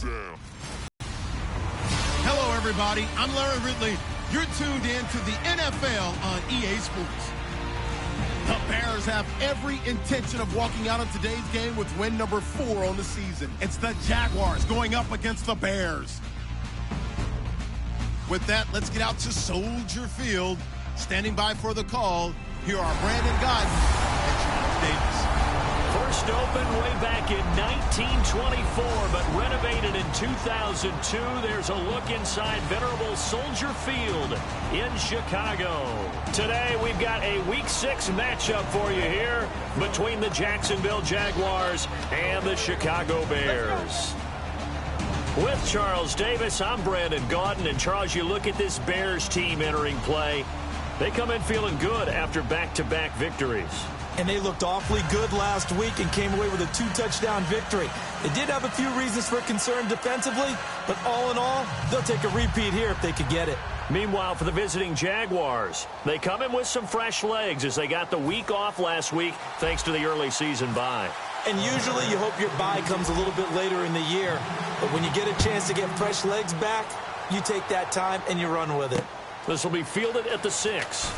down. Hello, everybody. I'm Larry Ridley. You're tuned in to the NFL on EA Sports. The Bears have every intention of walking out of today's game with win number 4 on the season. It's the Jaguars going up against the Bears. With that, let's get out to Soldier Field. Standing by for the call, here are Brandon Godden and Charles Davis. First opened way back in 1924, but renovated in 2002. There's a look inside venerable Soldier Field in Chicago. Today, we've got a Week 6 matchup for you here between the Jacksonville Jaguars and the Chicago Bears. With Charles Davis, I'm Brandon Gaudin. And Charles, you look at this Bears team entering play. They come in feeling good after back-to-back victories. And they looked awfully good last week and came away with a 2-touchdown victory. They did have a few reasons for concern defensively, but all in all, they'll take a repeat here if they could get it. Meanwhile, for the visiting Jaguars, they come in with some fresh legs as they got the week off last week thanks to the early season bye. And usually you hope your bye comes a little bit later in the year, but when you get a chance to get fresh legs back, you take that time and you run with it. This will be fielded at the 6.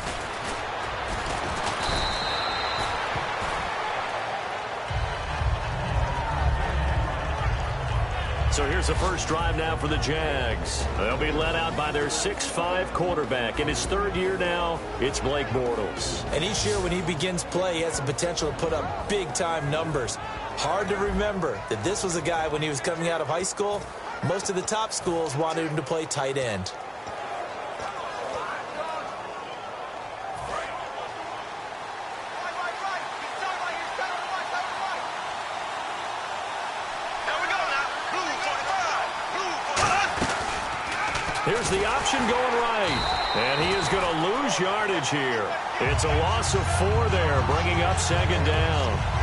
So here's the first drive now for the Jags. They'll be led out by their 6'5" quarterback. In his third year now, it's Blake Bortles. And each year when he begins play, he has the potential to put up big-time numbers. Hard to remember that this was a guy when he was coming out of high school, most of the top schools wanted him to play tight end. Here's the option going right. And he is going to lose yardage here. It's a loss of 4 there, bringing up second down.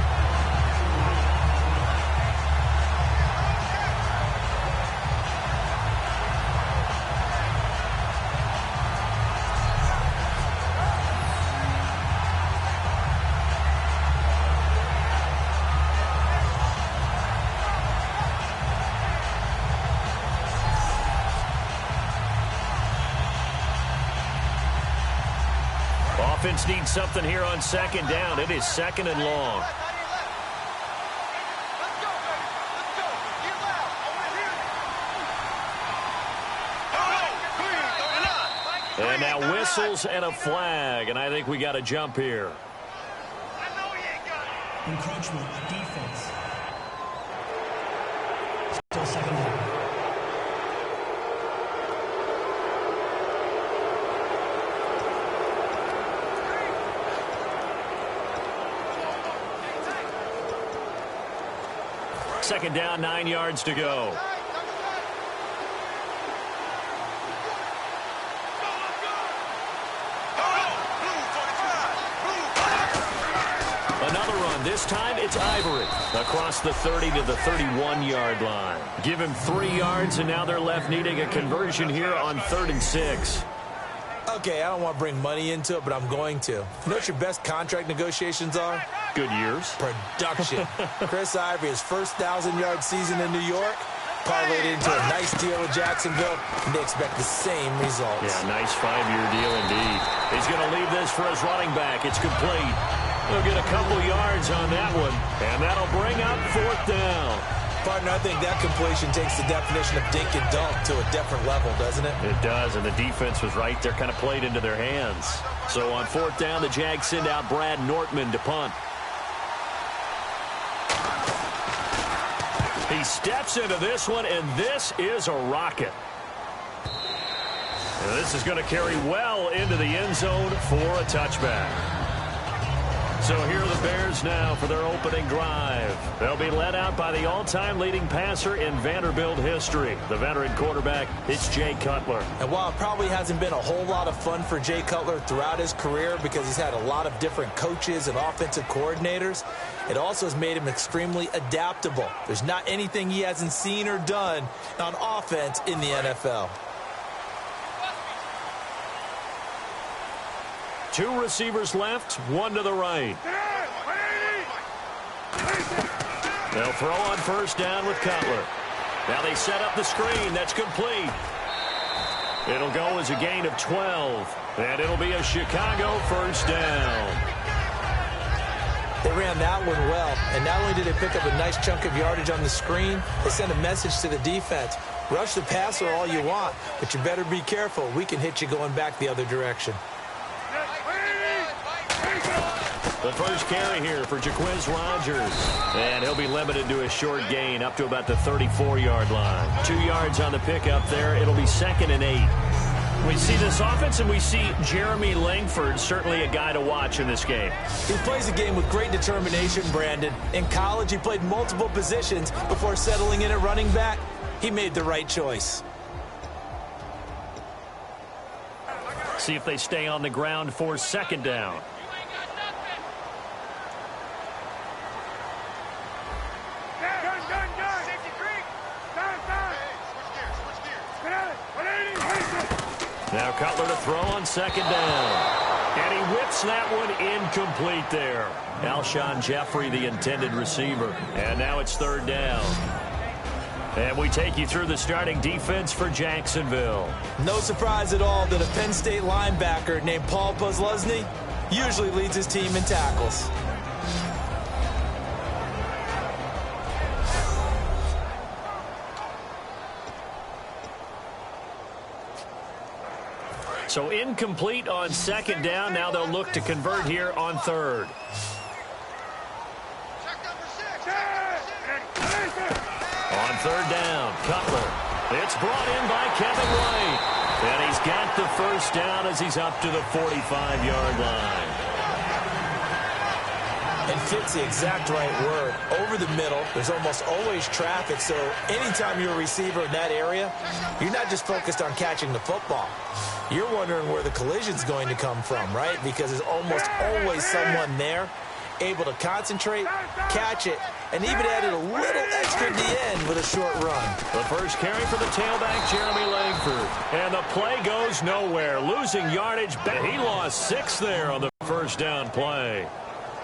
Offense needs something here on second down. It is second and long. And now whistles and a flag, and I think we got a jump here. Encroachment, defense. Still second down. Second down, 9 yards to go. Another run. This time it's Ivory across the 30 to the 31-yard line. Give him 3 yards, and now they're left needing a conversion here on 3rd and 6. Okay, I don't want to bring money into it, but I'm going to. You know what your best contract negotiations are? Good years. Production. Chris Ivory, his first 1,000-yard season in New York, parlayed into a nice deal with Jacksonville, and they expect the same results. Yeah, nice 5-year deal indeed. He's going to leave this for his running back. It's complete. He'll get a couple yards on that one, and that'll bring up 4th down. Partner, I think that completion takes the definition of dink and dunk to a different level, doesn't it? It does, and the defense was right there, kind of played into their hands. So on 4th down, the Jags send out Brad Nortman to punt. He steps into this one, and this is a rocket. And this is going to carry well into the end zone for a touchback. So here are the Bears now for their opening drive. They'll be led out by the all-time leading passer in Vanderbilt history. The veteran quarterback, it's Jay Cutler. And while it probably hasn't been a whole lot of fun for Jay Cutler throughout his career because he's had a lot of different coaches and offensive coordinators, it also has made him extremely adaptable. There's not anything he hasn't seen or done on offense in the NFL. 2 receivers left, 1 to the right. They'll throw on 1st down with Cutler. Now they set up the screen. That's complete. It'll go as a gain of 12. And it'll be a Chicago first down. They ran that one well. And not only did they pick up a nice chunk of yardage on the screen, they sent a message to the defense. Rush the passer all you want, but you better be careful. We can hit you going back the other direction. The first carry here for Jaquez Rogers. And he'll be limited to a short gain up to about the 34-yard line. 2 yards on the pickup there. It'll be 2nd and 8. We see this offense, and we see Jeremy Langford, certainly a guy to watch in this game. He plays a game with great determination, Brandon. In college, he played multiple positions before settling in at running back. He made the right choice. See if they stay on the ground for 2nd down. Now Cutler to throw on 2nd down. And he whips that one incomplete there. Alshon Jeffrey, the intended receiver. And now it's 3rd down. And we take you through the starting defense for Jacksonville. No surprise at all that a Penn State linebacker named Paul Posluszny usually leads his team in tackles. So incomplete on 2nd down. Now they'll look to convert here on 3rd. On 3rd down, Cutler. It's brought in by Kevin White. And he's got the first down as he's up to the 45-yard line. And fits the exact right word. Over the middle, there's almost always traffic, so anytime you're a receiver in that area, you're not just focused on catching the football. You're wondering where the collision's going to come from, right? Because there's almost always someone there able to concentrate, catch it, and even added a little extra at the end with a short run. The first carry for the tailback, Jeremy Langford. And the play goes nowhere. Losing yardage. He lost 6 there on the first down play.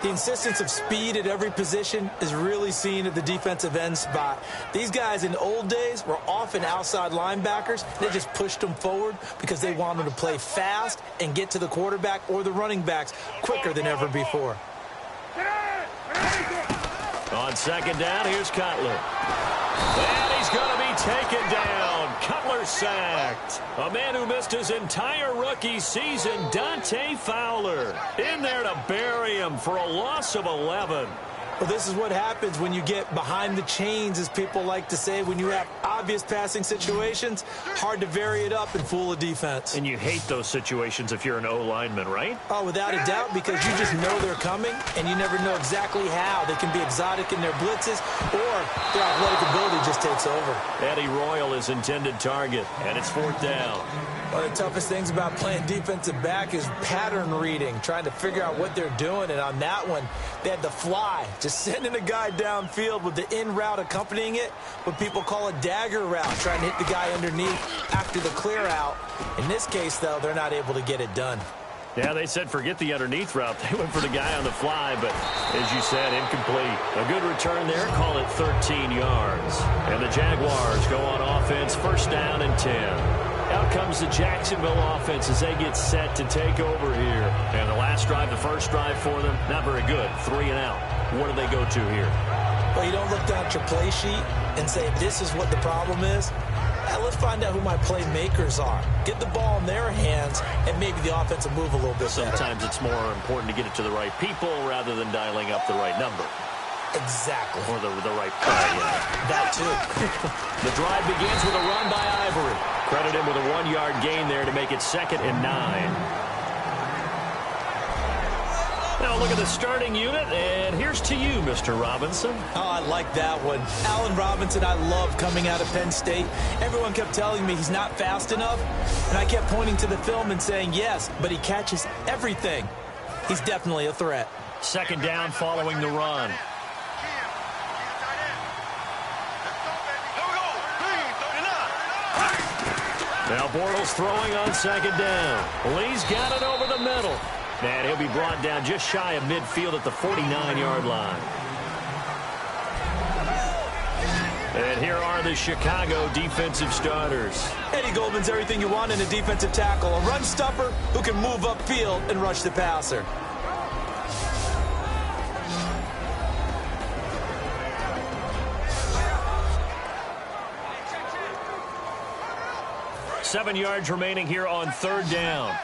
The insistence of speed at every position is really seen at the defensive end spot. These guys in the old days were often outside linebackers. They just pushed them forward because they wanted to play fast and get to the quarterback or the running backs quicker than ever before. On 2nd down, here's Cutler. And he's going to be taken down. Cutler sacked. A man who missed his entire rookie season, Dante Fowler, in there to bury him for a loss of 11. Well, this is what happens when you get behind the chains, as people like to say. When you have obvious passing situations, hard to vary it up and fool a defense. And you hate those situations if you're an O-lineman, right? Oh, without a doubt, because you just know they're coming, and you never know exactly how. They can be exotic in their blitzes, or their athletic ability just takes over. Eddie Royal is intended target, and it's 4th down. One of the toughest things about playing defensive back is pattern reading, trying to figure out what they're doing. And on that one, they had the fly, just sending a guy downfield with the in route accompanying it, what people call a dagger route, trying to hit the guy underneath after the clear out. In this case, though, they're not able to get it done. Yeah, they said forget the underneath route. They went for the guy on the fly, but as you said, incomplete. A good return there, call it 13 yards. And the Jaguars go on offense, 1st down and 10. Out comes the Jacksonville offense as they get set to take over here. And the last drive, the first drive for them, not very good. 3 and out. What do they go to here? Well, you don't look down at your play sheet and say, this is what the problem is. Let's find out who my playmakers are. Get the ball in their hands, and maybe the offense will move a little bit better. Sometimes it's more important to get it to the right people rather than dialing up the right number. Exactly. Or the right play. That too. The drive begins with a run by Ivory. Credit him with a 1-yard gain there to make it 2nd and 9. Now look at the starting unit, and here's to you, Mr. Robinson. Oh, I like that one. Allen Robinson, I love coming out of Penn State. Everyone kept telling me he's not fast enough, and I kept pointing to the film and saying, yes, but he catches everything. He's definitely a threat. 2nd down following the run. Now Bortles throwing on 2nd down. Lee's got it over the middle. And he'll be brought down just shy of midfield at the 49-yard line. And here are the Chicago defensive starters. Eddie Goldman's everything you want in a defensive tackle. A run stopper who can move upfield and rush the passer. Seven yards remaining here on third down.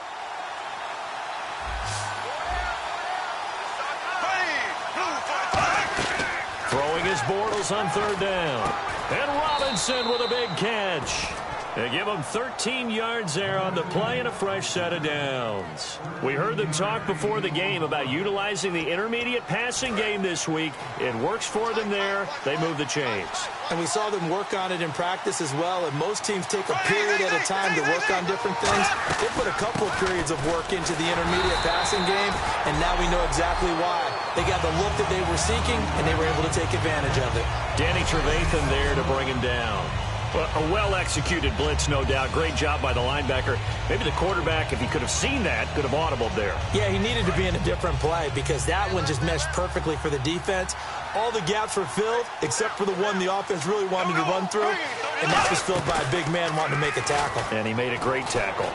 Throwing his Bortles on third down. And Robinson with a big catch. They give him 13 yards there on the play and a fresh set of downs. We heard them talk before the game about utilizing the intermediate passing game this week. It works for them there. They move the chains. And we saw them work on it in practice as well, and most teams take a period at a time to work on different things. They put a couple of periods of work into the intermediate passing game, and now we know exactly why. They got the look that they were seeking, and they were able to take advantage of it. Danny Trevathan there to bring him down. Well, a well-executed blitz, no doubt. Great job by the linebacker. Maybe the quarterback, if he could have seen that, could have audibled there. Yeah, he needed to be in a different play because that one just meshed perfectly for the defense. All the gaps were filled except for the one the offense really wanted to run through, and that was filled by a big man wanting to make a tackle. And he made a great tackle.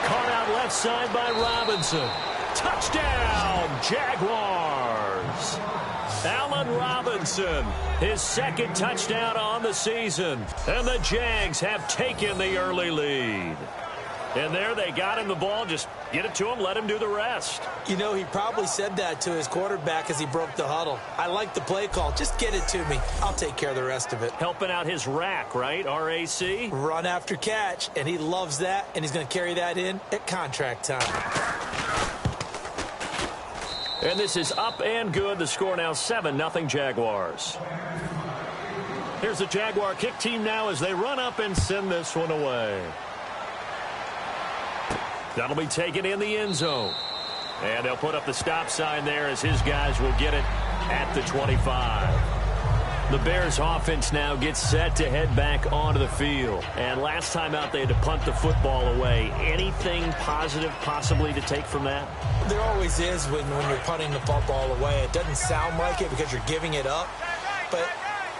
Caught out left side by Robinson. Touchdown, Jaguars! Allen Robinson, his second touchdown on the season. And the Jags have taken the early lead. And there they got him the ball. Just get it to him, let him do the rest. You know, he probably said that to his quarterback as he broke the huddle. I like the play call. Just get it to me. I'll take care of the rest of it. Helping out his rack, right? RAC? Run after catch, and he loves that, and he's going to carry that in at contract time. And this is up and good. The score now 7-0 Jaguars. Here's the Jaguar kick team now as they run up and send this one away. That'll be taken in the end zone. And they'll put up the stop sign there as his guys will get it at the 25. The Bears offense now gets set to head back onto the field. And last time out they had to punt the football away. Anything positive possibly to take from that? There always is when you're punting the football away. It doesn't sound like it because you're giving it up, but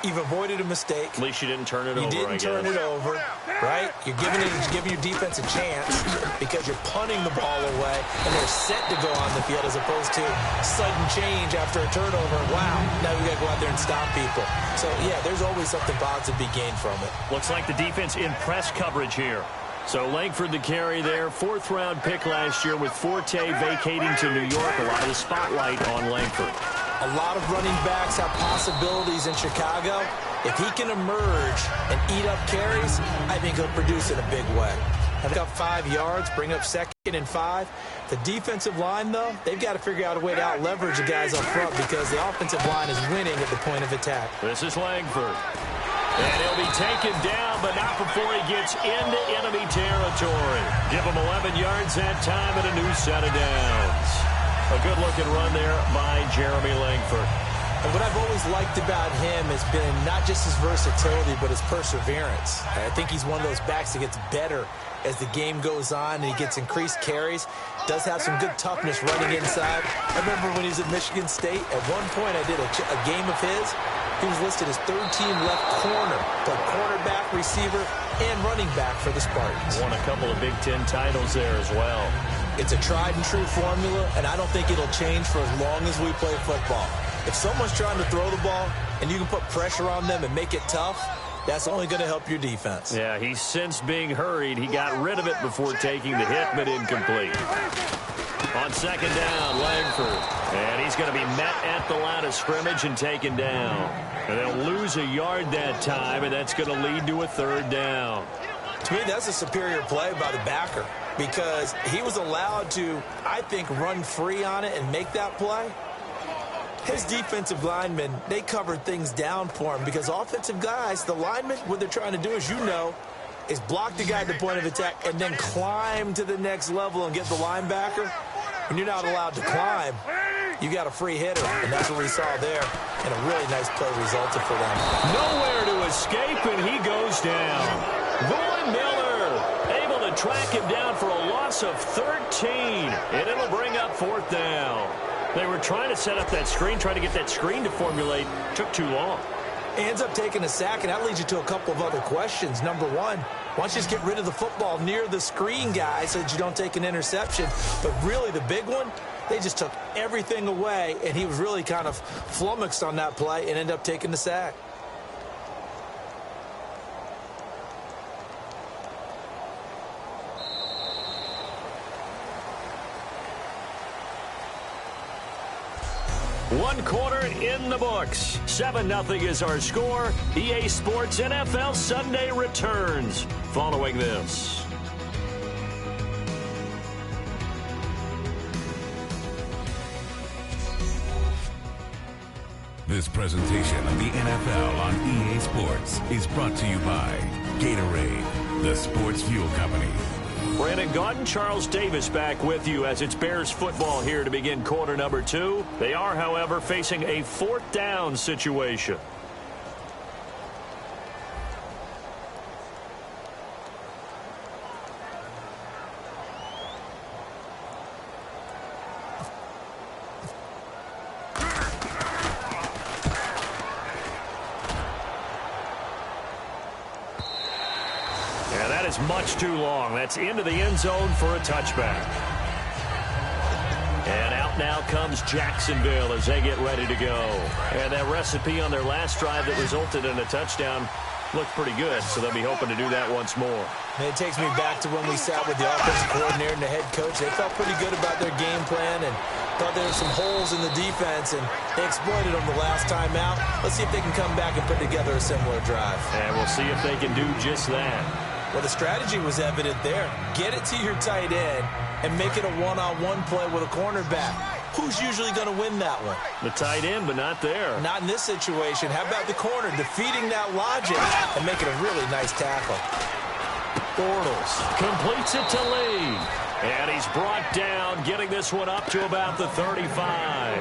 you've avoided a mistake. At least you didn't turn it over, You didn't turn it over, right? You're giving your defense a chance because you're punting the ball away, and they're set to go on the field as opposed to sudden change after a turnover. Wow, now we got to go out there and stop people. So, yeah, there's always something positive to be gained from it. Looks like the defense in press coverage here. So Langford the carry there, fourth-round pick last year with Forte vacating to New York. A lot of the spotlight on Langford. A lot of running backs have possibilities in Chicago. If he can emerge and eat up carries, I think he'll produce in a big way. Pick up 5 yards, bring up 2nd and 5. The defensive line, though, they've got to figure out a way to out-leverage the guys up front because the offensive line is winning at the point of attack. This is Langford. And he'll be taken down, but not before he gets into enemy territory. Give him 11 yards that time and a new set of downs. A good-looking run there by Jeremy Langford. And what I've always liked about him has been not just his versatility, but his perseverance. I think he's one of those backs that gets better as the game goes on and he gets increased carries. Does have some good toughness running inside. I remember when he was at Michigan State, at one point I did a game of his. He was listed as third-team left corner, but cornerback, receiver, and running back for the Spartans. Won a couple of Big Ten titles there as well. It's a tried-and-true formula, and I don't think it'll change for as long as we play football. If someone's trying to throw the ball and you can put pressure on them and make it tough, that's only going to help your defense. Yeah, he sensed being hurried. He got rid of it before taking the hit, but incomplete. On second down, Langford. And he's going to be met at the line of scrimmage and taken down. And they'll lose a yard that time, and that's going to lead to a third down. To me, that's a superior play by the backer because he was allowed to, I think, run free on it and make that play. His defensive linemen, they covered things down for him because offensive guys, the linemen, what they're trying to do, as you know, is block the guy at the point of attack and then climb to the next level and get the linebacker. When you're not allowed to climb, you got a free hitter, and that's what we saw there, and a really nice play resulted for them. Nowhere to escape, and he goes down. Von Miller able to track him down for a loss of 13, and it'll bring up fourth down. They were trying to set up that screen, trying to get that screen to formulate. Took too long. He ends up taking a sack, and that leads you to a couple of other questions. Number one, why don't you just get rid of the football near the screen guy so that you don't take an interception? But really the big one, they just took everything away, and he was really kind of flummoxed on that play and ended up taking the sack. One quarter in the books. 7-0 is our score. EA Sports NFL Sunday returns following this. This presentation of the NFL on EA Sports is brought to you by Gatorade, the sports fuel company. Brandon Gaudin, Charles Davis back with you as it's Bears football here to begin quarter number 2. They are, however, facing a 4th down situation. Much too long. That's into the end zone for a touchback. And out now comes Jacksonville as they get ready to go. And that recipe on their last drive that resulted in a touchdown looked pretty good, so they'll be hoping to do that once more. And it takes me back to when we sat with the offensive coordinator and the head coach. They felt pretty good about their game plan and thought there were some holes in the defense, and they exploited them the last time out. Let's see if they can come back and put together a similar drive. And we'll see if they can do just that. Well, the strategy was evident there. Get it to your tight end and make it a one-on-one play with a cornerback. Who's usually going to win that one? The tight end, but not there. Not in this situation. How about the corner defeating that logic and making a really nice tackle? Bortles completes it to Lee. And he's brought down, getting this one up to about the 35.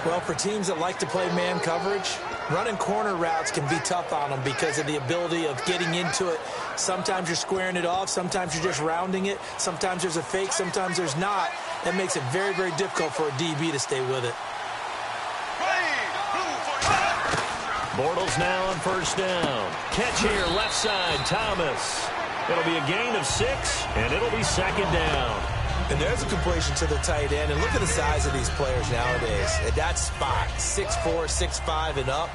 Well, for teams that like to play man coverage, running corner routes can be tough on them because of the ability of getting into it. Sometimes you're squaring it off. Sometimes you're just rounding it. Sometimes there's a fake. Sometimes there's not. That makes it very, very difficult for a DB to stay with it. Bortles now on first down. Catch here, left side, Thomas. It'll be a gain of 6, and it'll be 2nd down. And there's a completion to the tight end. And look at the size of these players nowadays. At that spot, 6'4", 6'5", and up.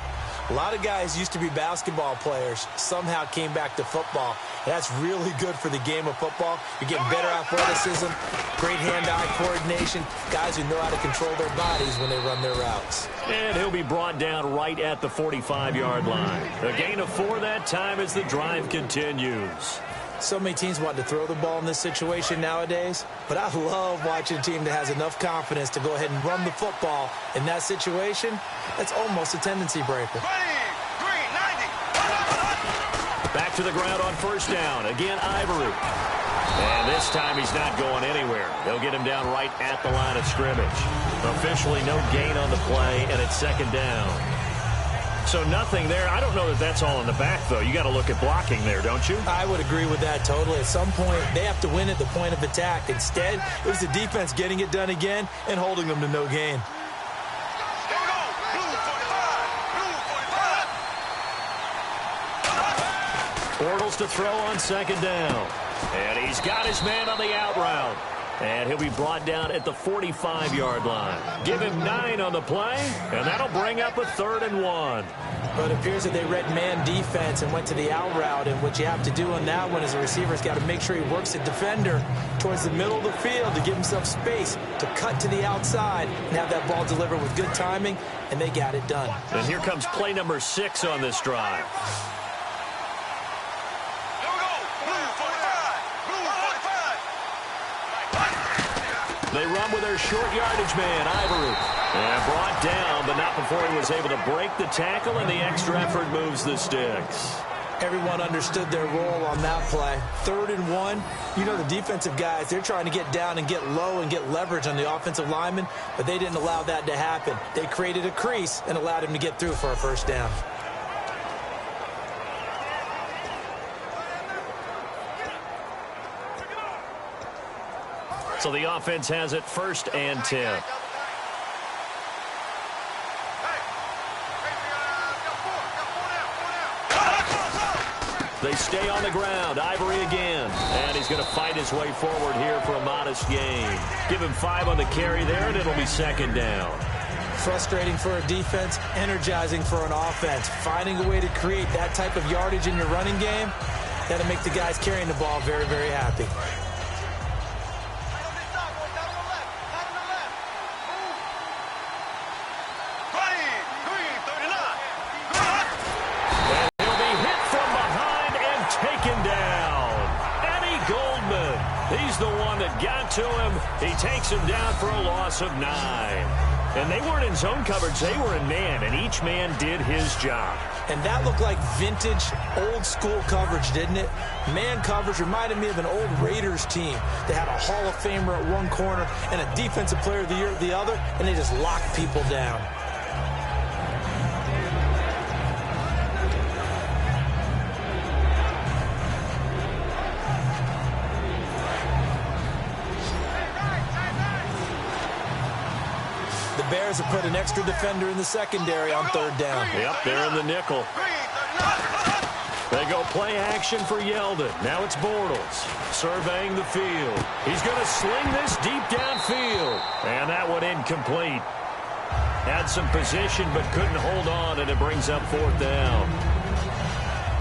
A lot of guys used to be basketball players, somehow came back to football. And that's really good for the game of football. You're getting better athleticism, great hand-eye coordination, guys who know how to control their bodies when they run their routes. And he'll be brought down right at the 45-yard line. A gain of 4 that time as the drive continues. So many teams want to throw the ball in this situation nowadays, but I love watching a team that has enough confidence to go ahead and run the football. In that situation, that's almost a tendency breaker. Back to the ground on first down. Again, Ivory. And this time he's not going anywhere. They'll get him down right at the line of scrimmage. Officially no gain on the play, and it's 2nd down. So nothing there. I don't know that that's all in the back, though. You got to look at blocking there, don't you? I would agree with that totally. At some point, they have to win at the point of attack. Instead, it was the defense getting it done again and holding them to no gain. Bortles to throw on 2nd down. And he's got his man on the out route. And he'll be brought down at the 45-yard line. Give him 9 on the play, and that'll bring up a 3rd and 1. But it appears that they read man defense and went to the out route, and what you have to do on that one is the receiver's got to make sure he works the defender towards the middle of the field to give himself space to cut to the outside and have that ball delivered with good timing, and they got it done. And here comes play number 6 on this drive. They run with their short yardage man, Ivory. And brought down, but not before he was able to break the tackle, and the extra effort moves the sticks. Everyone understood their role on that play. 3rd and 1. You know the defensive guys, they're trying to get down and get low and get leverage on the offensive lineman, but they didn't allow that to happen. They created a crease and allowed him to get through for a 1st down. So the offense has it 1st and 10. They stay on the ground. Ivory again. And he's going to fight his way forward here for a modest gain. Give him 5 on the carry there, and it'll be second down. Frustrating for a defense, energizing for an offense. Finding a way to create that type of yardage in your running game, that'll make the guys carrying the ball very, very happy. He's the one that got to him. He takes him down for a loss of 9. And they weren't in zone coverage. They were in man, and each man did his job. And that looked like vintage, old-school coverage, didn't it? Man coverage reminded me of an old Raiders team that had a Hall of Famer at one corner and a Defensive Player of the Year at the other, and they just locked people down. The Bears have put an extra defender in the secondary on 3rd down. Yep, they're in the nickel. They go play action for Yeldon. Now it's Bortles surveying the field. He's going to sling this deep downfield. And that one incomplete. Had some position but couldn't hold on, and it brings up 4th down.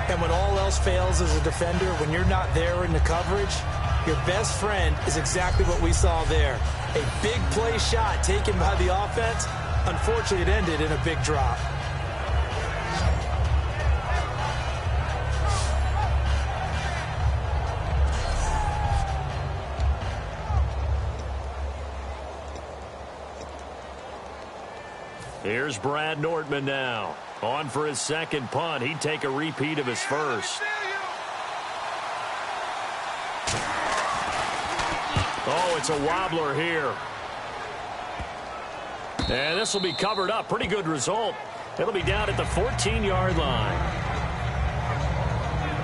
And when all else fails as a defender, when you're not there in the coverage, your best friend is exactly what we saw there. A big play shot taken by the offense. Unfortunately, it ended in a big drop. Here's Brad Nortman now. On for his second punt. He'd take a repeat of his first. Oh, it's a wobbler here. And this will be covered up. Pretty good result. It'll be down at the 14-yard line.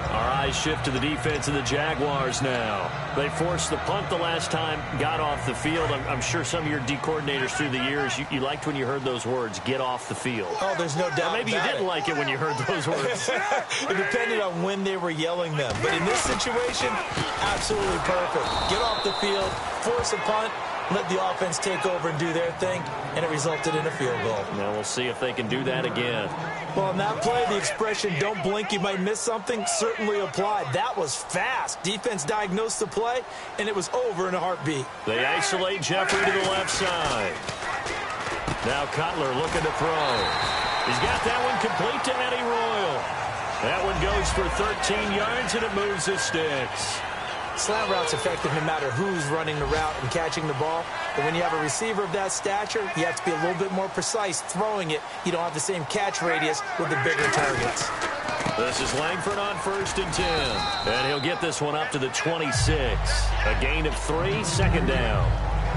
Our eyes shift to the defense of the Jaguars now. They forced the punt the last time, got off the field. I'm sure some of your D coordinators through the years, you liked when you heard those words, get off the field. Oh, there's no doubt. Maybe you didn't like it when you heard those words. It depended on when they were yelling them. But in this situation, absolutely perfect. Get off the field, force a punt, let the offense take over and do their thing, and it resulted in a field goal. Now we'll see if they can do that again. Well, on that play, the expression, don't blink, you might miss something, certainly applied. That was fast. Defense diagnosed the play, and it was over in a heartbeat. They isolate Jeffrey to the left side. Now Cutler looking to throw. He's got that one complete to Eddie Royal. That one goes for 13 yards, and it moves the sticks. Slant route's effective no matter who's running the route and catching the ball. But when you have a receiver of that stature, you have to be a little bit more precise throwing it. You don't have the same catch radius with the bigger targets. This is Langford on 1st and 10. And he'll get this one up to the 26. A gain of 3, 2nd down.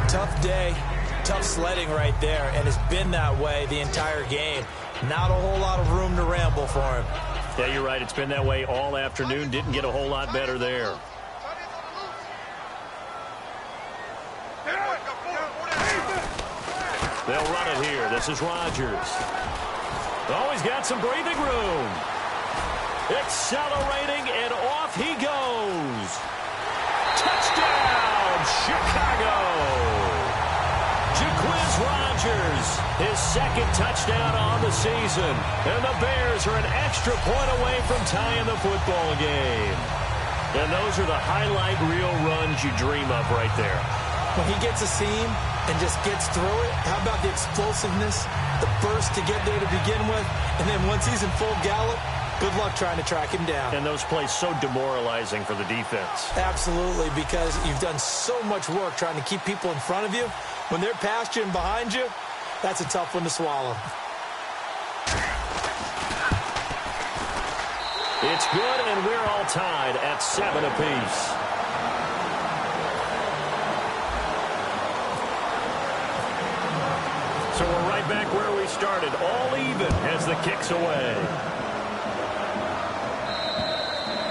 Tough day, tough sledding right there, and it's been that way the entire game. Not a whole lot of room to ramble for him. Yeah, you're right. It's been that way all afternoon. Didn't get a whole lot better there. They'll run it here. This is Rodgers. Oh, he's got some breathing room. Accelerating, and off he goes. Touchdown, Chicago. Jaguars Rodgers, his 2nd touchdown on the season. And the Bears are an extra point away from tying the football game. And those are the highlight reel runs you dream of right there. When he gets a seam and just gets through it, how about the explosiveness, the burst to get there to begin with, and then once he's in full gallop, good luck trying to track him down. And those plays so demoralizing for the defense. Absolutely, because you've done so much work trying to keep people in front of you. When they're past you and behind you, that's a tough one to swallow. It's good, and we're all tied at 7 apiece. So we're right back where we started, all even as the kick's away.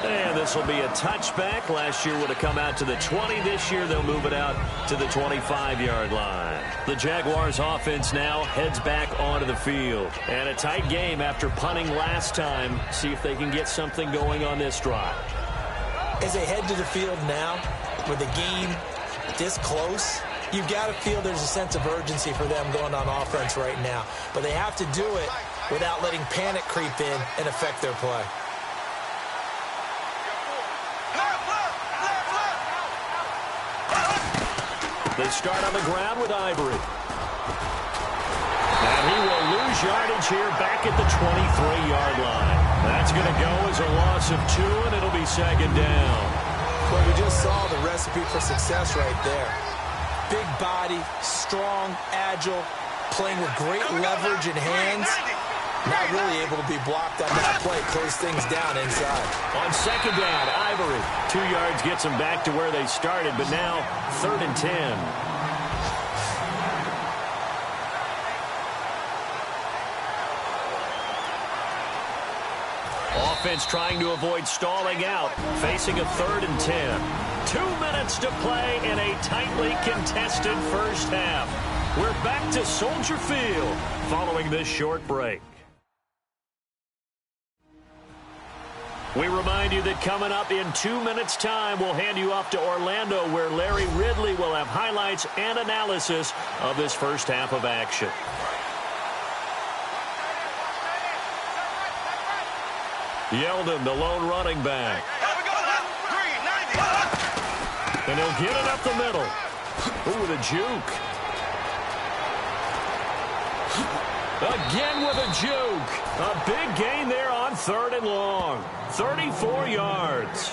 And this will be a touchback. Last year would have come out to the 20. This year they'll move it out to the 25-yard line. The Jaguars offense now heads back onto the field. And a tight game after punting last time. See if they can get something going on this drive. As they head to the field now, with the game this close, you've got to feel there's a sense of urgency for them going on offense right now. But they have to do it without letting panic creep in and affect their play. They start on the ground with Ivory. And he will lose yardage here back at the 23-yard line. That's going to go as a loss of 2, and it'll be second down. Well, we just saw the recipe for success right there. Big body, strong, agile, playing with great leverage in hands. Not really able to be blocked on that play. Close things down inside. On second down, Ivory. 2 yards gets them back to where they started, but now 3rd and 10. Offense trying to avoid stalling out, facing a 3rd and 10. 2 minutes to play in a tightly contested first half. We're back to Soldier Field following this short break. We remind you that coming up in 2 minutes' time, we'll hand you off to Orlando, where Larry Ridley will have highlights and analysis of this first half of action. Yeldon, the lone running back. And he'll get it up the middle. Ooh, with a juke. Again with a juke. A big gain there on 3rd and long. 34 yards.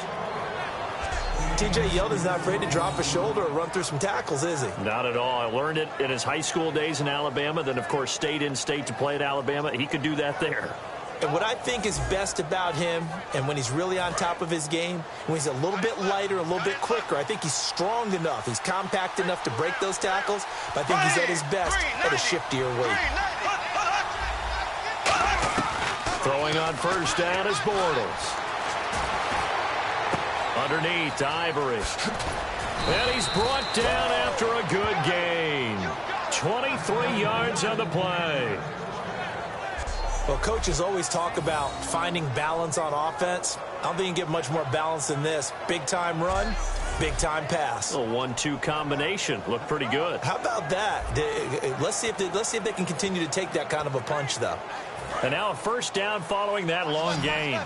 T.J. Yeldon's not afraid to drop a shoulder or run through some tackles, is he? Not at all. I learned it in his high school days in Alabama. Then, of course, stayed in state to play at Alabama. He could do that there. And what I think is best about him, and when he's really on top of his game, when he's a little bit lighter, a little bit quicker, I think he's strong enough. He's compact enough to break those tackles, but I think he's at his best at a shiftier weight. Throwing on first down is Bortles. Underneath, Ivory. And he's brought down after a good gain. 23 yards on the play. Well, coaches always talk about finding balance on offense. I don't think you can get much more balance than this. Big-time run, big-time pass. A 1-2 combination. Looked pretty good. How about that? Let's see if they can continue to take that kind of a punch, though. And now a first down following that long gain.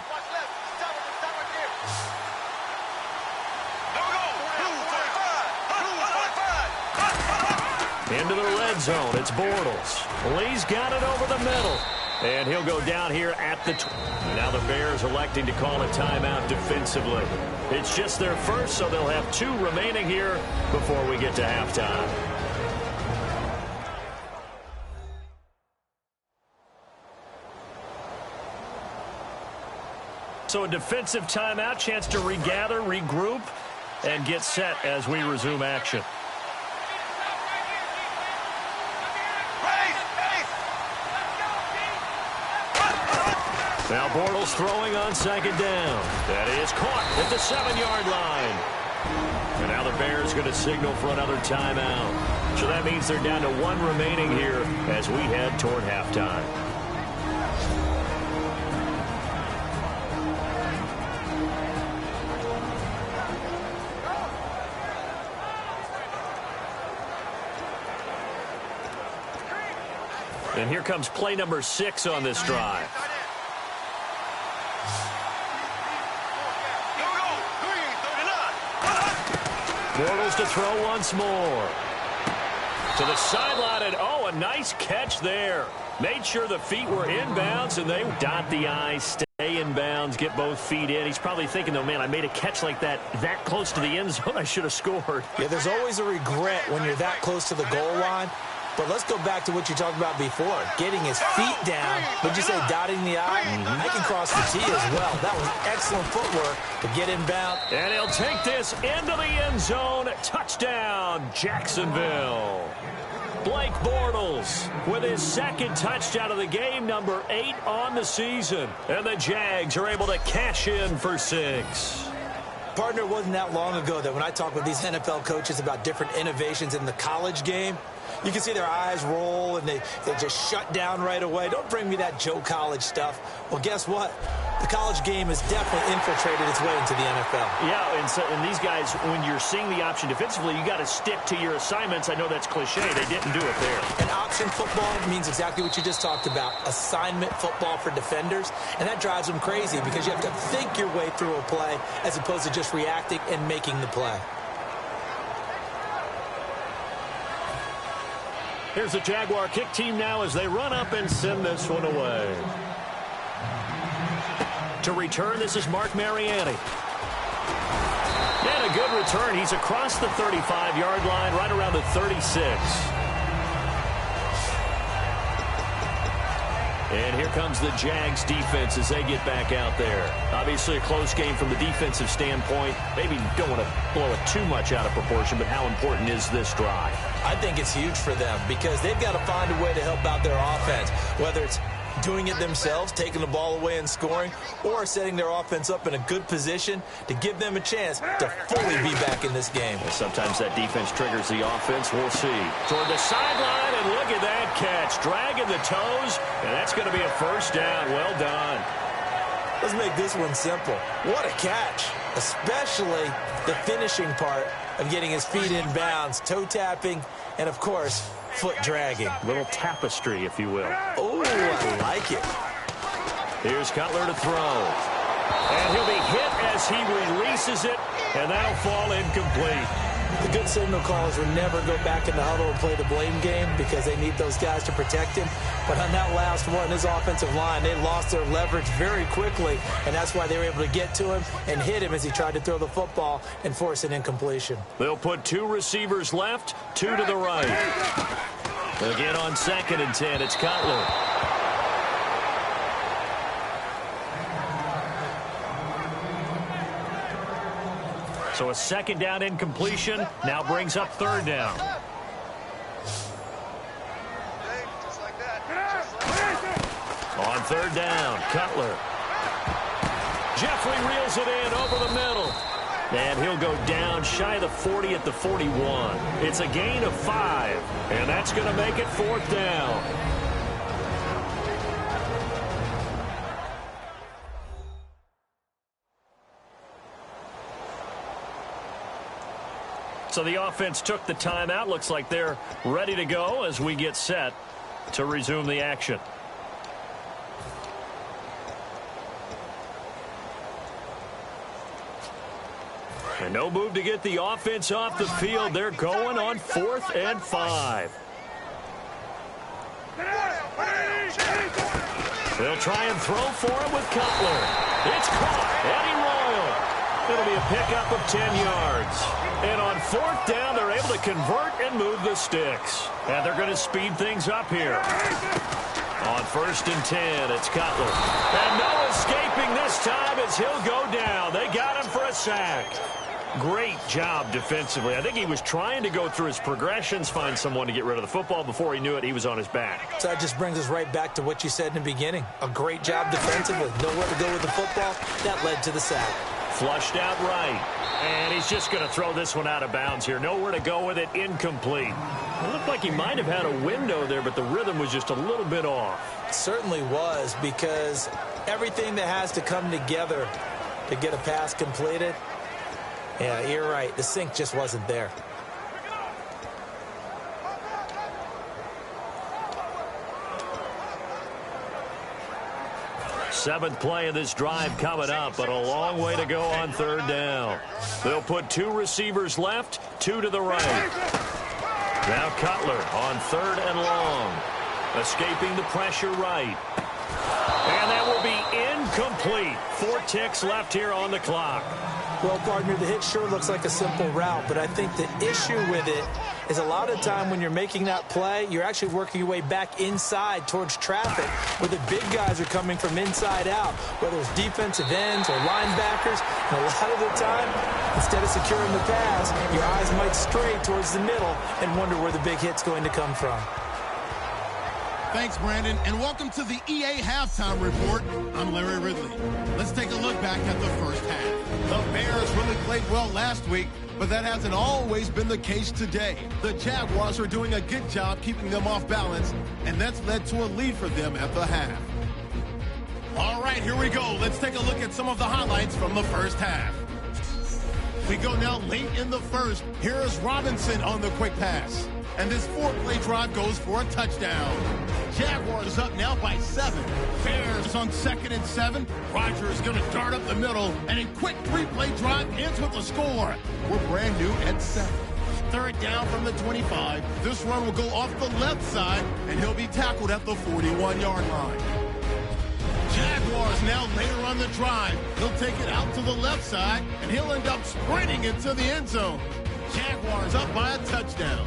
Into the red zone. It's Bortles. Lee's got it over the middle. And he'll go down here at the 20. Now the Bears electing to call a timeout defensively. It's just their first, so they'll have 2 remaining here before we get to halftime. So a defensive timeout, chance to regather, regroup, and get set as we resume action. Now Bortles throwing on second down. That is caught at the 7-yard line. And now the Bears going to signal for another timeout. So that means they're down to 1 remaining here as we head toward halftime. And here comes play number 6 on this drive. Bortles to throw once more. To the sideline, and a nice catch there. Made sure the feet were inbounds, and they dot the I, stay inbounds, get both feet in. He's probably thinking, though, man, I made a catch like that close to the end zone. I should have scored. Yeah, there's always a regret when you're that close to the goal line. But let's go back to what you talked about before. Getting his feet down. Would you say dotting the I? I can cross the T as well. That was excellent footwork to get inbound. And he'll take this into the end zone. Touchdown, Jacksonville. Blake Bortles with his 2nd touchdown of the game, number 8 on the season. And the Jags are able to cash in for 6. Partner, it wasn't that long ago that when I talk with these NFL coaches about different innovations in the college game, you can see their eyes roll and they just shut down right away. Don't bring me that Joe College stuff. Well, guess what? The college game has definitely infiltrated its way into the NFL. Yeah, and these guys, when you're seeing the option defensively, you got to stick to your assignments. I know that's cliche. They didn't do it there. And option football means exactly what you just talked about, assignment football for defenders. And that drives them crazy because you have to think your way through a play as opposed to just reacting and making the play. Here's the Jaguar kick team now as they run up and send this one away. To return, this is Mark Mariani. And a good return. He's across the 35-yard line, right around the 36. And here comes the Jags defense as they get back out there. Obviously a close game from the defensive standpoint. Maybe don't want to blow it too much out of proportion, but how important is this drive? I think it's huge for them because they've got to find a way to help out their offense, whether it's doing it themselves, taking the ball away and scoring, or setting their offense up in a good position to give them a chance to fully be back in this game. Well, sometimes that defense triggers the offense. We'll see. Toward the sideline, and look at that catch. Dragging the toes, and that's going to be a first down. Well done. Let's make this one simple. What a catch, especially the finishing part of getting his feet in bounds, toe tapping, and, of course, foot dragging. Little tapestry, if you will. Oh, I like it. Here's Cutler to throw. And he'll be hit as he releases it, and that'll fall incomplete. The good signal callers would never go back in the huddle and play the blame game because they need those guys to protect him. But on that last one, his offensive line, they lost their leverage very quickly, and that's why they were able to get to him and hit him as he tried to throw the football and force an incompletion. They'll put two receivers left, two to the right. Again on 2nd and 10, it's Cutler. So a 2nd down incompletion now brings up 3rd down. On 3rd down, Cutler. Jeffrey reels it in over the middle. And he'll go down shy of the 40 at the 41. It's a gain of 5, and that's going to make it 4th down. So the offense took the timeout. Looks like they're ready to go as we get set to resume the action. And no move to get the offense off the field. They're going on 4th and 5. They'll try and throw for him with Cutler. It's caught. Eddie Royal. It'll be a pickup of 10 yards. And on 4th down, they're able to convert and move the sticks. And they're going to speed things up here. On 1st and 10, it's Cutler. And no escaping this time as he'll go down. They got him for a sack. Great job defensively. I think he was trying to go through his progressions, find someone to get rid of the football. Before he knew it, he was on his back. So that just brings us right back to what you said in the beginning. A great job defensively. Nowhere to go with the football. That led to the sack. Flushed out right. And he's just going to throw this one out of bounds here. Nowhere to go with it. Incomplete. It looked like he might have had a window there, but the rhythm was just a little bit off. It certainly was, because everything that has to come together to get a pass completed, yeah, you're right. The sync just wasn't there. Seventh play of this drive coming up, but a long way to go on 3rd down. They'll put two receivers left, two to the right. Now Cutler on 3rd and long. Escaping the pressure right. And that will be incomplete. 4 ticks left here on the clock. Well, partner, the hit sure looks like a simple route, but I think the issue with it is a lot of time when you're making that play, you're actually working your way back inside towards traffic, where the big guys are coming from inside out, whether it's defensive ends or linebackers. And a lot of the time, instead of securing the pass, your eyes might stray towards the middle and wonder where the big hit's going to come from. Thanks, Brandon, and welcome to the EA Halftime Report. I'm Larry Ridley. Let's take a look back at the first half. The Bears really played well last week, but that hasn't always been the case today. The Jaguars are doing a good job keeping them off balance, and that's led to a lead for them at the half. All right, here we go. Let's take a look at some of the highlights from the first half. We go now late in the first. Here is Robinson on the quick pass. And this 4-play drive goes for a touchdown. Jaguars up now by 7. Bears on 2nd and 7. Rodgers going to dart up the middle. And a quick 3-play drive ends with a score. We're brand new at 7. Third down from the 25. This run will go off the left side, and he'll be tackled at the 41-yard line. Jaguars now later on the drive. He'll take it out to the left side, and he'll end up sprinting into the end zone. Jaguars up by a touchdown.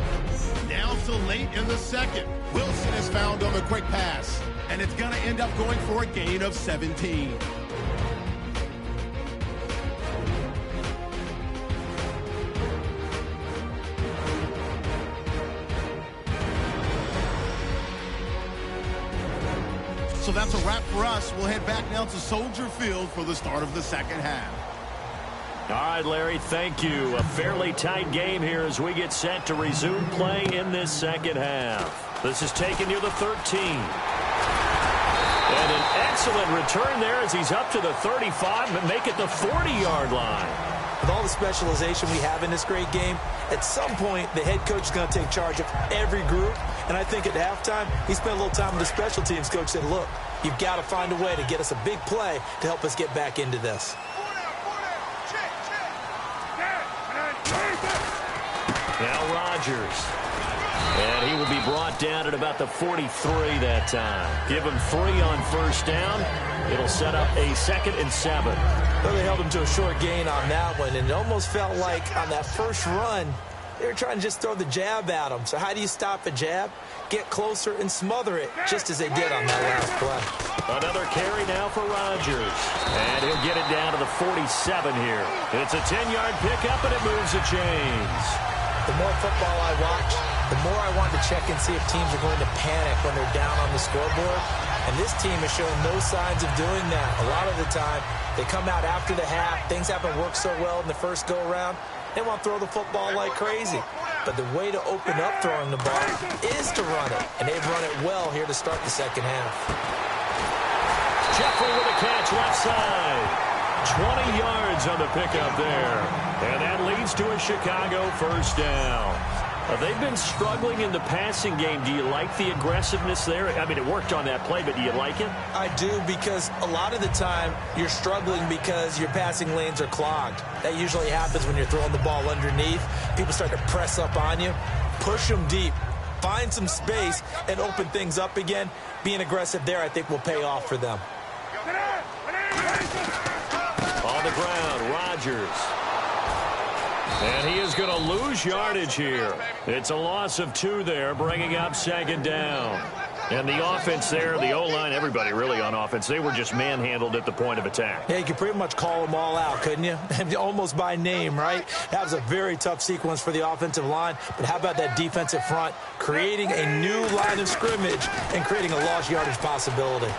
Down to late in the second. Wilson is found on the quick pass, and it's going to end up going for a gain of 17. So that's a wrap for us. We'll head back now to Soldier Field for the start of the second half. All right, Larry, thank you. A fairly tight game here as we get set to resume play in this second half. This is taken near the 13. And an excellent return there as he's up to the 35 and make it the 40-yard line. With all the specialization we have in this great game, at some point the head coach is going to take charge of every group. And I think at halftime, he spent a little time with the special teams coach, said, look, you've got to find a way to get us a big play to help us get back into this. Now Rodgers. And he will be brought down at about the 43 that time. Give him 3 on first down. It'll set up a 2nd and 7. Well, they held him to a short gain on that one, and it almost felt like on that first run, they were trying to just throw the jab at him. So how do you stop a jab? Get closer and smother it, just as they did on that last play. Another carry now for Rodgers. And he'll get it down to the 47 here. It's a 10-yard pickup, and it moves the chains. The more football I watch, the more I want to check and see if teams are going to panic when they're down on the scoreboard. And this team has shown no signs of doing that. A lot of the time, they come out after the half. Things haven't worked so well in the first go-around. They want to throw the football like crazy. But the way to open up throwing the ball is to run it. And they've run it well here to start the second half. Jeffrey with a catch left side. 20 yards on the pickup there. And that leads to a Chicago first down. They've been struggling in the passing game. Do you like the aggressiveness there? I mean, it worked on that play, but do you like it? I do, because a lot of the time you're struggling because your passing lanes are clogged. That usually happens when you're throwing the ball underneath. People start to press up on you. Push them deep. Find some space and open things up again. Being aggressive there, I think, will pay off for them. On the ground, Rodgers. And he is going to lose yardage here. It's a loss of 2 there, bringing up 2nd down. And the offense there, the O-line, everybody really on offense, they were just manhandled at the point of attack. Yeah, you could pretty much call them all out, couldn't you? Almost by name, right? That was a very tough sequence for the offensive line. But how about that defensive front creating a new line of scrimmage and creating a lost yardage possibility?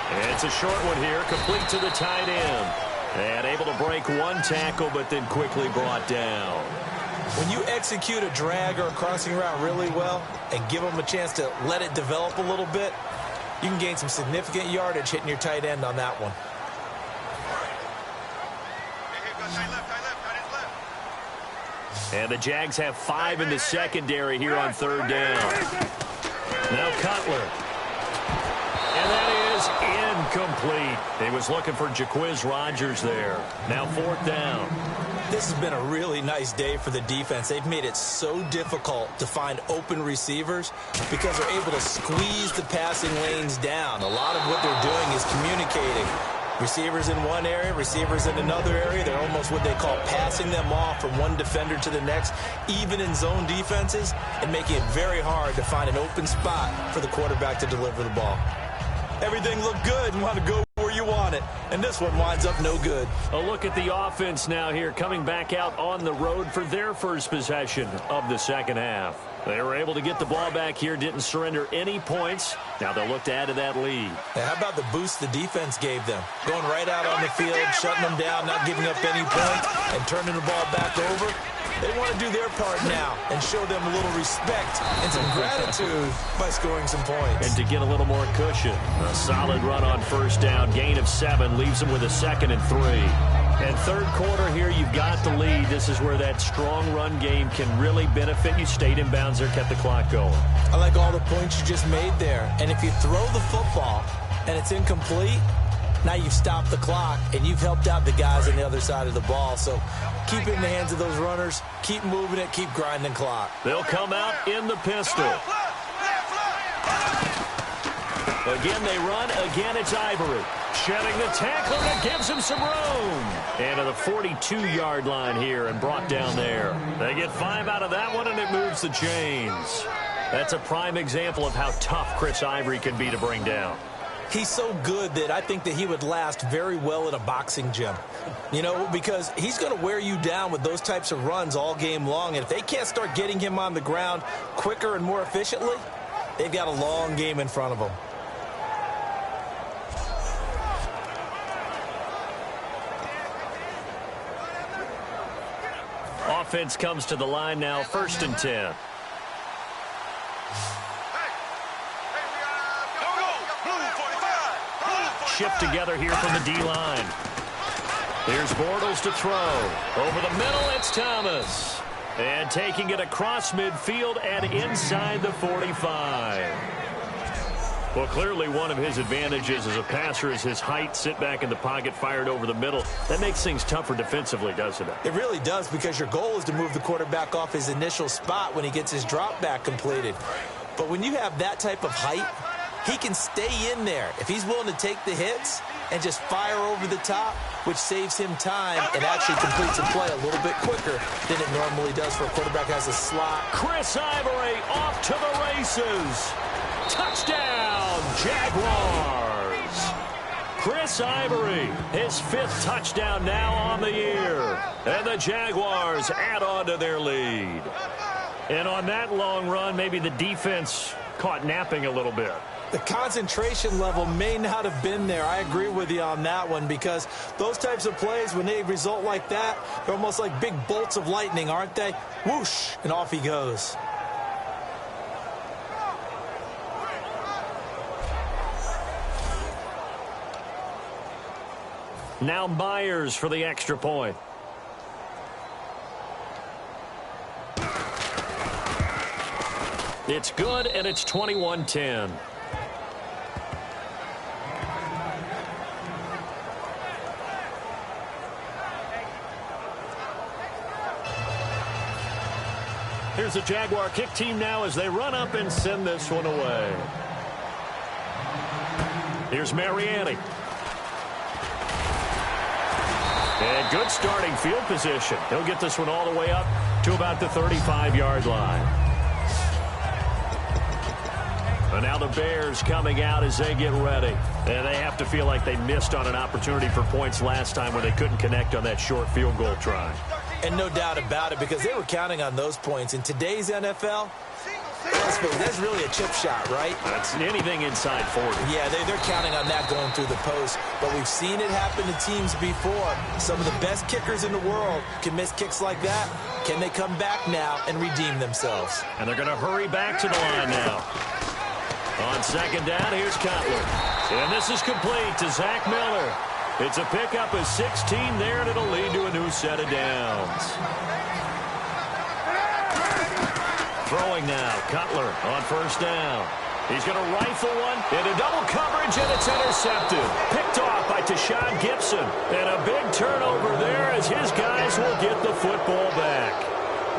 And it's a short one here, complete to the tight end. And able to break 1 tackle, but then quickly brought down. When you execute a drag or a crossing route really well and give them a chance to let it develop a little bit, you can gain some significant yardage hitting your tight end on that one. And the Jags have 5 in the secondary here on 3rd down. Now Cutler. And that is incomplete. He was looking for Jaquiz Rodgers there. Now 4th down. This has been a really nice day for the defense. They've made it so difficult to find open receivers because they're able to squeeze the passing lanes down. A lot of what they're doing is communicating. Receivers in one area, receivers in another area. They're almost what they call passing them off from one defender to the next, even in zone defenses, and making it very hard to find an open spot for the quarterback to deliver the ball. Everything looked good and want to go where you want it. And this one winds up no good. A look at the offense now here, coming back out on the road for their first possession of the second half. They were able to get the ball back here, didn't surrender any points. Now they'll look to add to that lead. Now, how about the boost the defense gave them? Going right out on the field, shutting them down, not giving up any points, and turning the ball back over. They want to do their part now and show them a little respect and some gratitude by scoring some points. And to get a little more cushion. A solid run on first down. Gain of 7 leaves them with a 2nd and 3. And third quarter here, you've got the lead. This is where that strong run game can really benefit you. Stayed in bounds there, kept the clock going. I like all the points you just made there. And if you throw the football and it's incomplete, now you've stopped the clock and you've helped out the guys on the other side of the ball. So keep it in the hands of those runners. Keep moving it. Keep grinding clock. They'll come out in the pistol. Again, they run. Again, it's Ivory. Shedding the tackler, and it gives him some room. And to the 42-yard line here and brought down there. They get 5 out of that one, and it moves the chains. That's a prime example of how tough Chris Ivory can be to bring down. He's so good that I think that he would last very well at a boxing gym. You know, because he's going to wear you down with those types of runs all game long. And if they can't start getting him on the ground quicker and more efficiently, they've got a long game in front of them. Offense comes to the line now, 1st and 10. Shift together here from the D-line. Here's Bortles to throw. Over the middle, it's Thomas. And taking it across midfield and inside the 45. Well, clearly one of his advantages as a passer is his height. Sit back in the pocket, fired over the middle. That makes things tougher defensively, doesn't it? It really does, because your goal is to move the quarterback off his initial spot when he gets his drop back completed. But when you have that type of height, he can stay in there if he's willing to take the hits and just fire over the top, which saves him time and actually completes a play a little bit quicker than it normally does for a quarterback as a slot. Chris Ivory off to the races. Touchdown, Jaguars. Chris Ivory, his 5th touchdown now on the year. And the Jaguars add on to their lead. And on that long run, maybe the defense caught napping a little bit. The concentration level may not have been there. I agree with you on that one, because those types of plays, when they result like that, they're almost like big bolts of lightning, aren't they? Whoosh, and off he goes. Now Myers for the extra point. It's good, and it's 21-10. Here's the Jaguar kick team now as they run up and send this one away. Here's Mariani. And good starting field position. He'll get this one all the way up to about the 35-yard line. And now the Bears coming out as they get ready. And they have to feel like they missed on an opportunity for points last time when they couldn't connect on that short field goal try. And no doubt about it, because they were counting on those points. In today's NFL, that's really a chip shot, right? That's anything inside 40. Yeah, they're counting on that going through the post. But we've seen it happen to teams before. Some of the best kickers in the world can miss kicks like that. Can they come back now and redeem themselves? And they're going to hurry back to the line now. On 2nd down, here's Cutler. And this is complete to Zach Miller. It's a pickup of 16 there, and it'll lead to a new set of downs. Throwing now, Cutler on 1st down. He's going to rifle one into double coverage, and it's intercepted. Picked off by Tashawn Gibson. And a big turnover there as his guys will get the football back.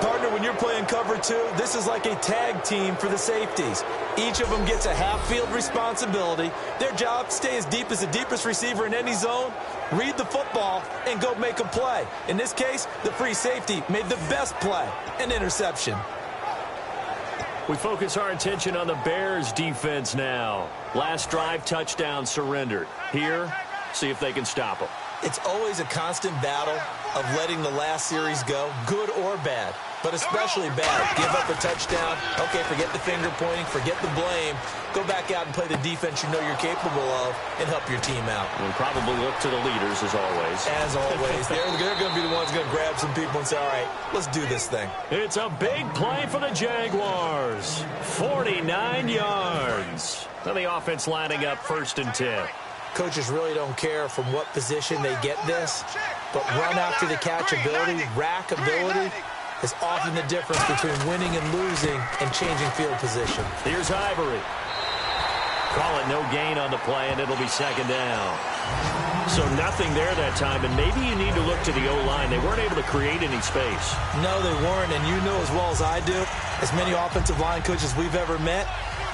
Partner, when you're playing cover 2, this is like a tag team for the safeties. Each of them gets a half-field responsibility. Their job, stay as deep as the deepest receiver in any zone, read the football, and go make a play. In this case, the free safety made the best play, an interception. We focus our attention on the Bears defense now. Last drive, touchdown surrendered. Here, see if they can stop them. It's always a constant battle of letting the last series go, good or bad. but especially bad. Give up a touchdown. Okay, forget the finger pointing, forget the blame. Go back out and play the defense you know you're capable of and help your team out. And probably look to the leaders, as always. As always. They're going to be the ones going to grab some people and say, all right, let's do this thing. It's a big play for the Jaguars. 49 yards. And the offense lining up 1st and 10. Coaches really don't care from what position they get this, but run after the catch ability, rack ability, is often the difference between winning and losing and changing field position. Here's Ivory. Call it no gain on the play, and it'll be 2nd down. So nothing there that time, and maybe you need to look to the O-line. They weren't able to create any space. No, they weren't, and you know as well as I do, as many offensive line coaches we've ever met,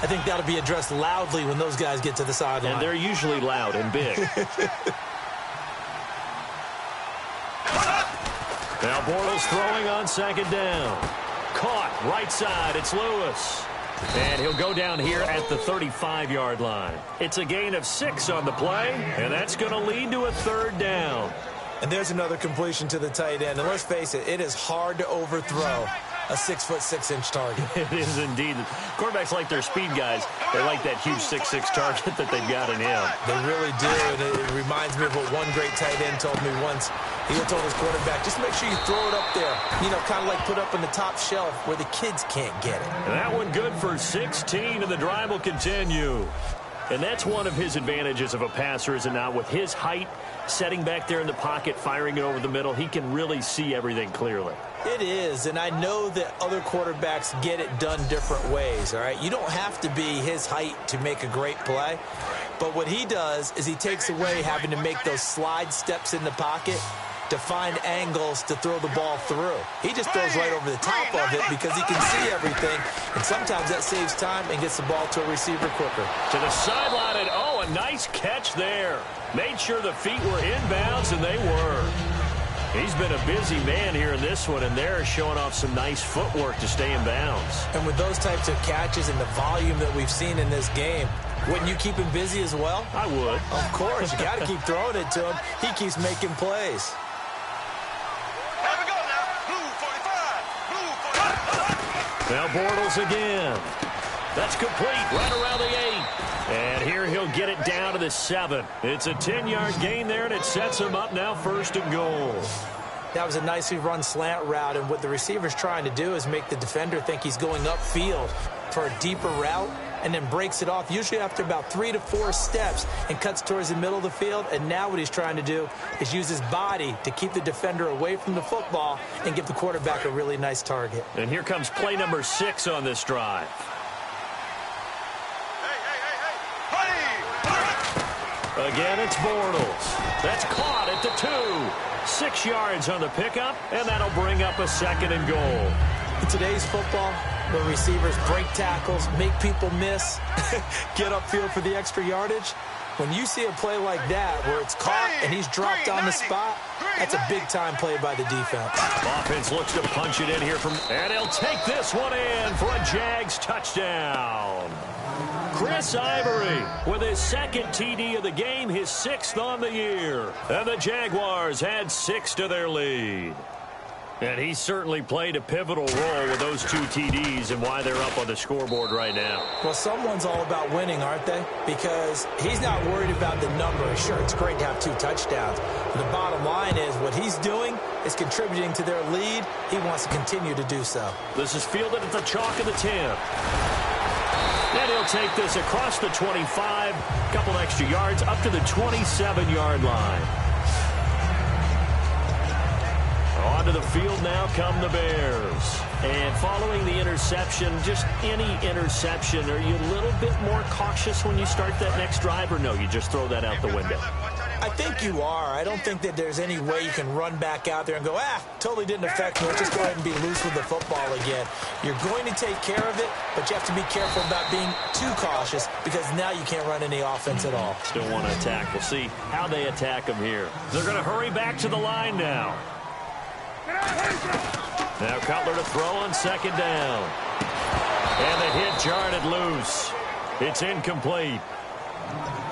I think that'll be addressed loudly when those guys get to the sideline. And they're usually loud and big. Now Bortles throwing on 2nd down. Caught right side. It's Lewis. And he'll go down here at the 35-yard line. It's a gain of 6 on the play, and that's going to lead to a 3rd down. And there's another completion to the tight end. And let's face it, it is hard to overthrow a 6'6" target. It is indeed. Quarterbacks like their speed guys. They like that huge 6'6" target that they've got in him. They really do, and it reminds me of what one great tight end told me once. He told his quarterback, just make sure you throw it up there. You know, kind of like put up on the top shelf where the kids can't get it. And that one good for 16, and the drive will continue. And that's one of his advantages of a passer, is it not? With his height, setting back there in the pocket, firing it over the middle, he can really see everything clearly. It is, and I know that other quarterbacks get it done different ways, all right? You don't have to be his height to make a great play, but what he does is he takes away having to make those slide steps in the pocket to find angles to throw the ball through. He just throws right over the top of it because he can see everything, and sometimes that saves time and gets the ball to a receiver quicker. To the sideline, and oh, a nice catch there. Made sure the feet were inbounds, and they were. He's been a busy man here in this one, and they're showing off some nice footwork to stay in bounds. And with those types of catches and the volume that we've seen in this game, wouldn't you keep him busy as well? I would. Of course. You got to keep throwing it to him. He keeps making plays. Now Bortles again. That's complete right around the 8. And here he'll get it down to the 7. It's a 10-yard gain there, and it sets him up now 1st and goal. That was a nicely run slant route, and what the receiver's trying to do is make the defender think he's going upfield for a deeper route, and then breaks it off, usually after about 3 to 4 steps, and cuts towards the middle of the field. And now what he's trying to do is use his body to keep the defender away from the football and give the quarterback a really nice target. And here comes play number 6 on this drive. Again, it's Bortles. That's caught at the 2. 6 yards on the pickup, and that'll bring up a 2nd and goal. In today's football, where receivers break tackles, make people miss, get upfield for the extra yardage, when you see a play like that where it's caught and he's dropped on the spot, that's a big-time play by the defense. Offense looks to punch it in here and he'll take this one in for a Jags touchdown. Chris Ivory with his 2nd TD of the game, his 6th on the year. And the Jaguars add 6 to their lead. And he certainly played a pivotal role with those 2 TDs and why they're up on the scoreboard right now. Well, someone's all about winning, aren't they? Because he's not worried about the number. Sure, it's great to have 2 touchdowns. But the bottom line is what he's doing is contributing to their lead. He wants to continue to do so. This is fielded at the chalk of the 10. And he'll take this across the 25, a couple extra yards, up to the 27-yard line. Onto the field now come the Bears. And following the interception, just any interception, are you a little bit more cautious when you start that next drive, or no, you just throw that out the window? I think you are. I don't think that there's any way you can run back out there and go, totally didn't affect me. Let's just go ahead and be loose with the football again. You're going to take care of it, but you have to be careful about being too cautious because now you can't run any offense at all. Still want to attack. We'll see how they attack them here. They're going to hurry back to the line now. Now Cutler to throw on 2nd down. And the hit jarred it loose. It's incomplete.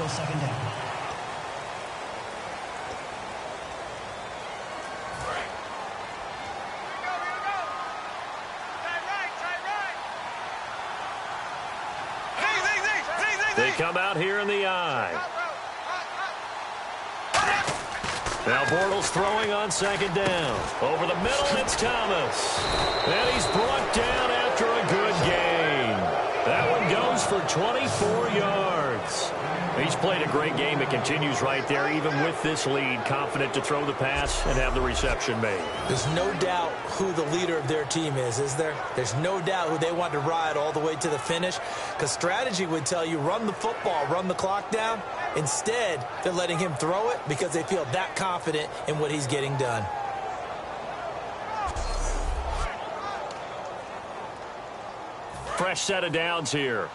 Still second down. They come out here in the I. Now Bortles throwing on second down. Over the middle, it's Thomas. And he's brought down after a good gain. That one goes for 24 yards. He's played a great game. It continues right there, even with this lead. Confident to throw the pass and have the reception made. There's no doubt who the leader of their team is there? There's no doubt who they want to ride all the way to the finish. Because strategy would tell you, run the football, run the clock down. Instead, they're letting him throw it because they feel that confident in what he's getting done. Fresh set of downs here.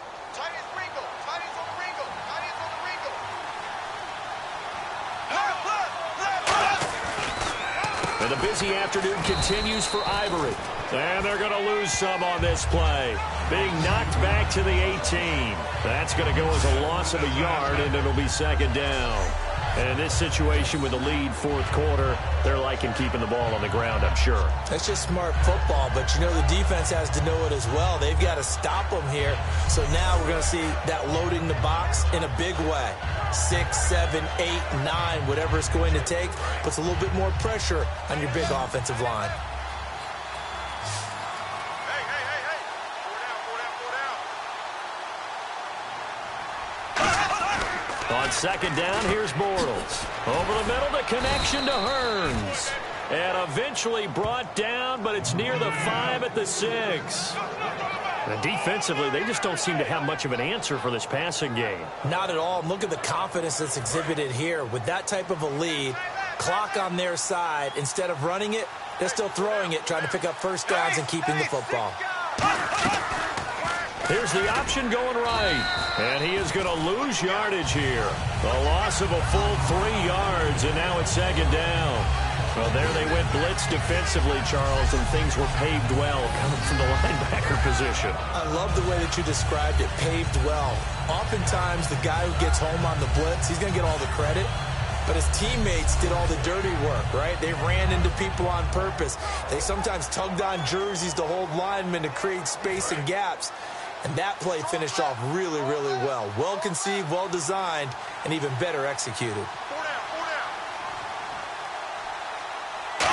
And the busy afternoon continues for Ivory. And they're going to lose some on this play. Being knocked back to the 18. That's going to go as a loss of a yard, and it'll be second down. And in this situation with the lead fourth quarter, they're liking keeping the ball on the ground, I'm sure. That's just smart football, but you know the defense has to know it as well. They've got to stop them here. So now we're going to see that loading the box in a big way. 6, 7, 8, 9, whatever it's going to take, puts a little bit more pressure on your big offensive line. On second down, here's Bortles. Over the middle, the connection to Hearns. And eventually brought down, but it's near the 5 at the 6. And defensively, they just don't seem to have much of an answer for this passing game. Not at all. Look at the confidence that's exhibited here. With that type of a lead, clock on their side, instead of running it, they're still throwing it, trying to pick up first downs and keeping the football. Here's the option going right. And he is going to lose yardage here. A loss of a full 3 yards, and now it's second down. Well, there they went blitz defensively, Charles, and things were paved well coming from the linebacker position. I love the way that you described it, paved well. Oftentimes, the guy who gets home on the blitz, he's going to get all the credit. But his teammates did all the dirty work, right? They ran into people on purpose. They sometimes tugged on jerseys to hold linemen to create space and gaps. And that play finished off really, really well. Well conceived, well designed, and even better executed.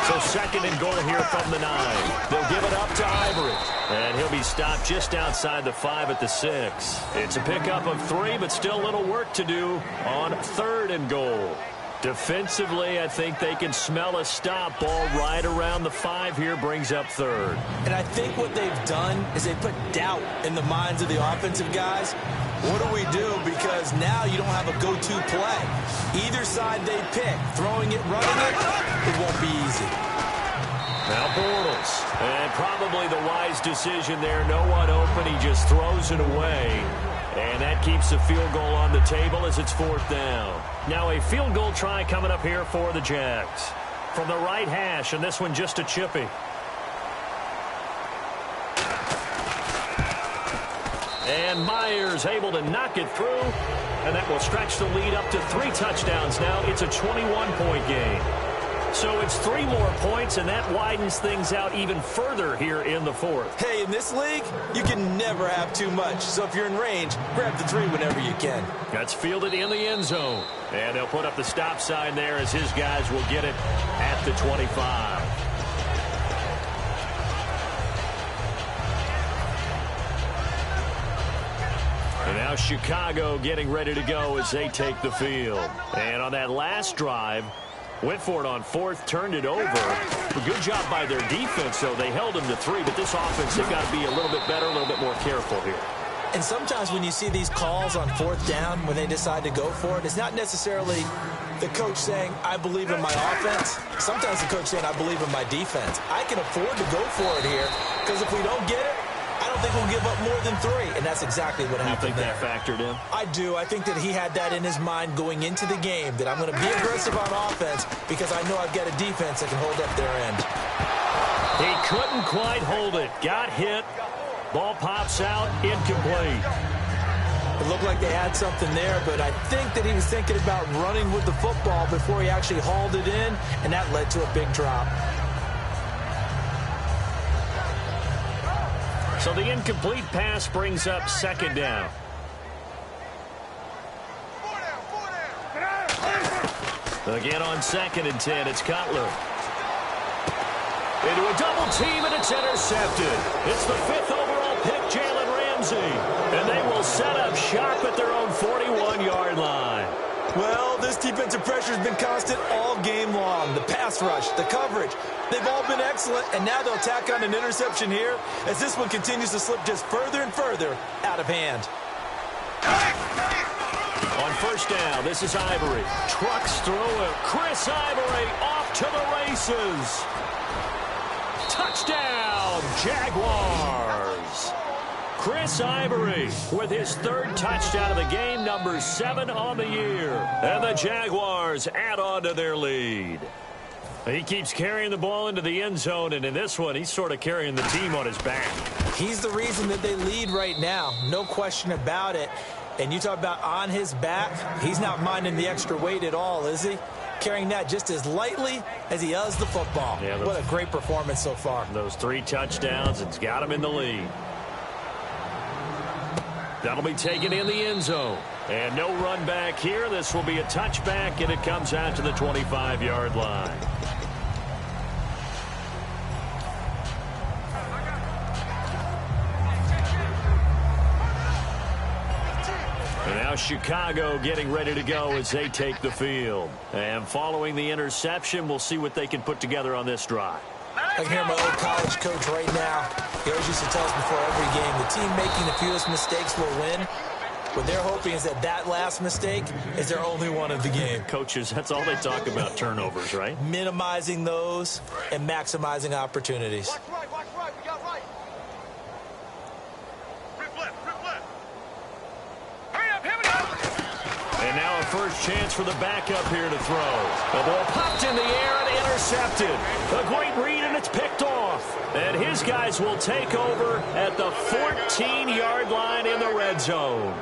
So second and goal here from the 9. They'll give it up to Ivory. And he'll be stopped just outside the 5 at the 6. It's a pickup of 3, but still a little work to do on third and goal. Defensively, I think they can smell a stop. Ball right around the 5 here, brings up third. And I think what they've done is they put doubt in the minds of the offensive guys. What do we do? Because now you don't have a go-to play. Either side they pick, throwing it, running it won't be easy. Now Bortles, and probably the wise decision there. No one open, he just throws it away. And that keeps the field goal on the table as it's fourth down. Now a field goal try coming up here for the Jags. From the right hash, and this one just a chippy. And Myers able to knock it through. And that will stretch the lead up to 3 touchdowns now. It's a 21-point game. So it's 3 more points, and that widens things out even further here in the fourth. Hey, in this league, you can never have too much. So if you're in range, grab the 3 whenever you can. That's fielded in the end zone. And they'll put up the stop sign there as his guys will get it at the 25. And now Chicago getting ready to go as they take the field. And on that last drive, went for it on fourth, turned it over. A good job by their defense, though. They held them to 3, but this offense, they've got to be a little bit better, a little bit more careful here. And sometimes when you see these calls on fourth down, when they decide to go for it, it's not necessarily the coach saying, I believe in my offense. Sometimes the coach saying, I believe in my defense. I can afford to go for it here, because if we don't get it, I don't think we'll give up more than 3, and that's exactly what happened there. You think that factored in? I do. I think that he had that in his mind going into the game, that I'm going to be aggressive on offense because I know I've got a defense that can hold up their end. He couldn't quite hold it. Got hit. Ball pops out, incomplete. It looked like they had something there, but I think that he was thinking about running with the football before he actually hauled it in, and that led to a big drop. So the incomplete pass brings up second down. Again on 2nd and 10, it's Cutler. Into a double team, and it's intercepted. It's the 5th overall pick, Jalen Ramsey. And they will set up shop at their own 41-yard line. Well, this defensive pressure has been constant all game long. The pass rush, the coverage, they've all been excellent, and now they'll tack on an interception here as this one continues to slip just further and further out of hand. On 1st down, this is Ivory. Trucks through it. Chris Ivory off to the races. Touchdown, Jaguars. Chris Ivory with his 3rd touchdown of the game, number 7 on the year. And the Jaguars add on to their lead. He keeps carrying the ball into the end zone, and in this one, he's sort of carrying the team on his back. He's the reason that they lead right now, no question about it. And you talk about on his back, he's not minding the extra weight at all, is he? Carrying that just as lightly as he does the football. Yeah, what a great performance so far. Those 3 touchdowns, it's got him in the lead. That'll be taken in the end zone. And no run back here. This will be a touchback, and it comes out to the 25-yard line. And now Chicago getting ready to go as they take the field. And following the interception, we'll see what they can put together on this drive. I can hear my old college coach right now. He always used to tell us before every game, the team making the fewest mistakes will win. What they're hoping is that that last mistake is their only one of the game. Coaches, that's all they talk about, turnovers, right? Minimizing those and maximizing opportunities. Watch right, we got right. Rip left. Hurry up. And now a first chance for the backup here to throw. The ball popped in the air and intercepted. A great read, and it's picked off. And his guys will take over at the 14-yard line in the red zone.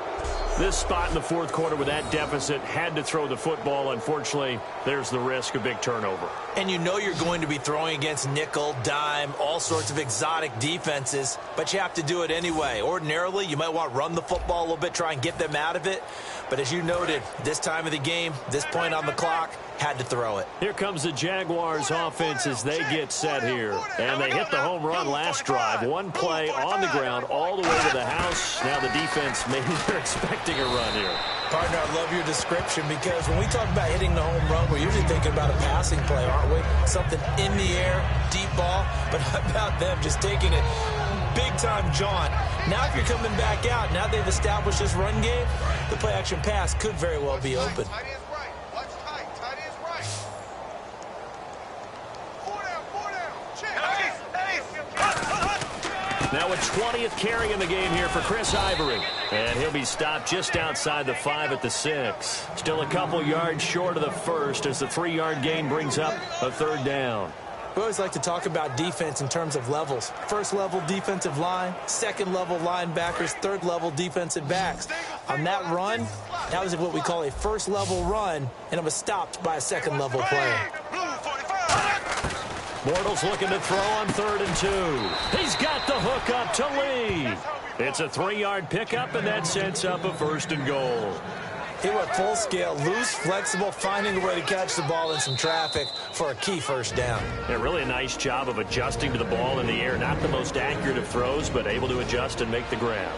This spot in the 4th quarter with that deficit, had to throw the football. Unfortunately, there's the risk of big turnover. And you know you're going to be throwing against nickel, dime, all sorts of exotic defenses, but you have to do it anyway. Ordinarily, you might want to run the football a little bit, try and get them out of it. But as you noted, this time of the game, this point on the clock, had to throw it. Here comes the Jaguars offense as they get set here. And they hit the home run last drive. One play on the ground all the way to the house. Now the defense, maybe they're expecting a run here. Partner, I love your description because when we talk about hitting the home run, we're usually thinking about a passing play, aren't we? Something in the air, deep ball. But how about them just taking it big-time jaunt? Now if you're coming back out, now they've established this run game, the play-action pass could very well be open. Now a 20th carry in the game here for Chris Ivory. And he'll be stopped just outside the 5 at the 6. Still a couple yards short of the first as the 3-yard gain brings up a 3rd down. We always like to talk about defense in terms of levels. 1st level defensive line, 2nd level linebackers, 3rd level defensive backs. On that run, that was what we call a 1st level run, and it was stopped by a 2nd level player. Bortles looking to throw on 3rd and 2. He's got the hook up to Lee. It's a 3-yard pickup, and that sets up a 1st and goal. He went full scale, loose, flexible, finding a way to catch the ball in some traffic for a key 1st down. Yeah, really a nice job of adjusting to the ball in the air. Not the most accurate of throws, but able to adjust and make the grab.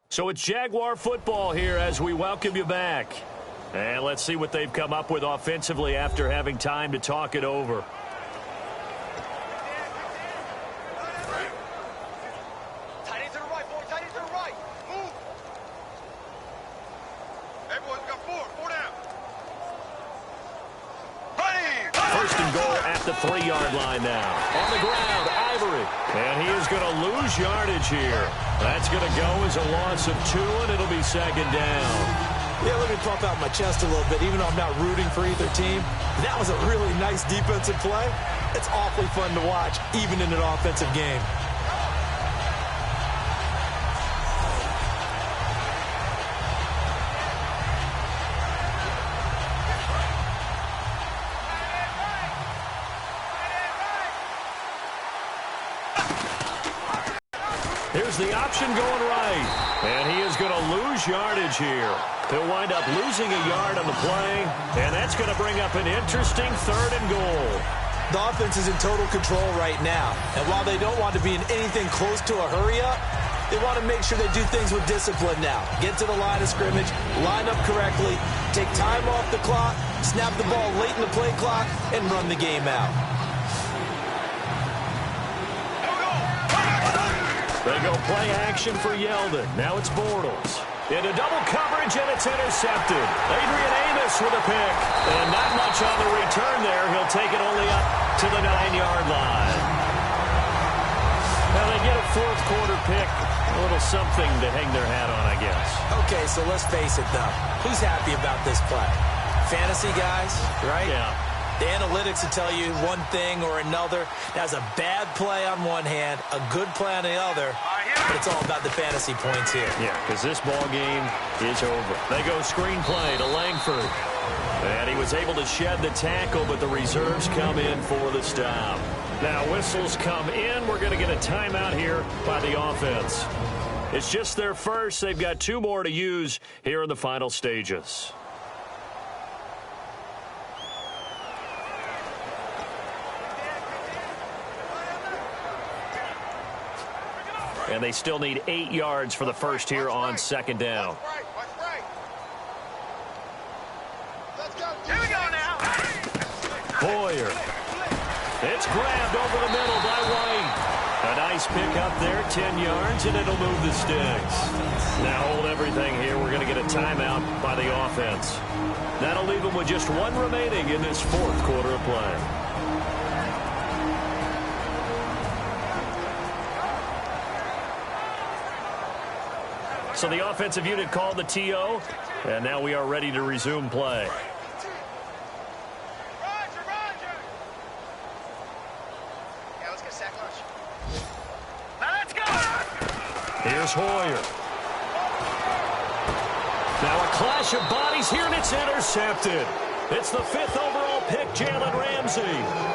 So it's Jaguar football here as we welcome you back. And let's see what they've come up with offensively after having time to talk it over. Tight end to the right, boy. Tight end to the right. Move. Everyone's got 4 down. Running. 1st and goal at the 3-yard line now. On the ground, Ivory. And he is going to lose yardage here. That's going to go as a loss of 2, and it'll be 2nd down. Yeah, let me pump out my chest a little bit, even though I'm not rooting for either team. That was a really nice defensive play. It's awfully fun to watch, even in an offensive game. Here's the option going right. And he is going to lose yardage here. He'll wind up losing a yard on the play. And that's going to bring up an interesting 3rd and goal. The offense is in total control right now. And while they don't want to be in anything close to a hurry-up, they want to make sure they do things with discipline now. Get to the line of scrimmage, line up correctly, take time off the clock, snap the ball late in the play clock, and run the game out. They go play action for Yeldon. Now it's Bortles. Into double coverage, and it's intercepted. Adrian Amos with a pick. And not much on the return there. He'll take it only up to the 9-yard line. Now they get a 4th quarter pick. A little something to hang their hat on, I guess. Okay, so let's face it, though. Who's happy about this play? Fantasy guys, right? Yeah. The analytics will tell you one thing or another. That's a bad play on one hand, a good play on the other, but it's all about the fantasy points here. Yeah, because this ball game is over. They go screenplay to Langford. And he was able to shed the tackle, but the reserves come in for the stop. Now whistles come in. We're going to get a timeout here by the offense. It's just their first. They've got 2 more to use here in the final stages. And they still need 8 yards for the first here on 2nd down. Here we go now. Boyer. It's grabbed over the middle by White. A nice pick up there, 10 yards, and it'll move the sticks. Now hold everything here. We're going to get a timeout by the offense. That'll leave them with just 1 remaining in this 4th quarter of play. So the offensive unit called the TO, and now we are ready to resume play. Roger. Yeah, let's get sack lunch. Now let's go. Here's Hoyer. Now a clash of bodies here, and it's intercepted. It's the 5th overall pick, Jalen Ramsey.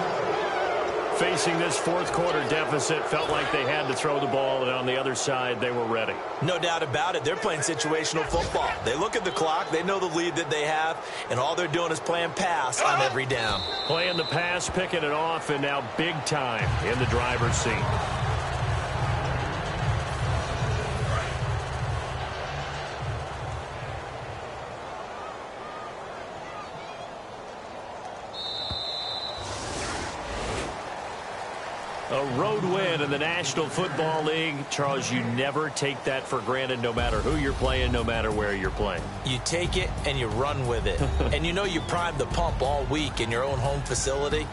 Facing this 4th quarter deficit, felt like they had to throw the ball, and on the other side, they were ready. No doubt about it. They're playing situational football. They look at the clock, they know the lead that they have, and all they're doing is playing pass on every down. Playing the pass, picking it off, and now big time in the driver's seat. A road win in the National Football League. Charles, you never take that for granted, no matter who you're playing, no matter where you're playing. You take it and you run with it. And you know you primed the pump all week in your own home facility.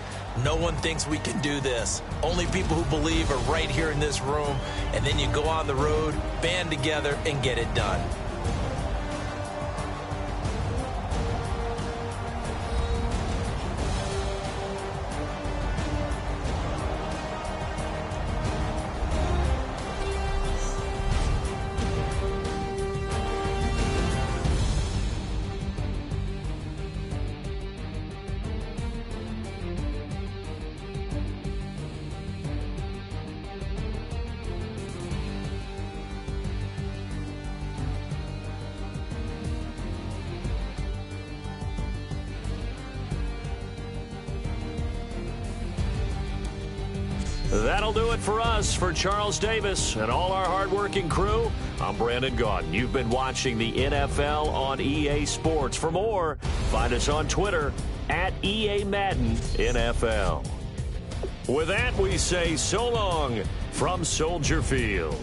No one thinks we can do this. Only people who believe are right here in this room. And then you go on the road, band together, and get it done. That'll do it for us. For Charles Davis and all our hardworking crew, I'm Brandon Gaudin. You've been watching the NFL on EA Sports. For more, find us on Twitter at EA Madden NFL. With that, we say so long from Soldier Field.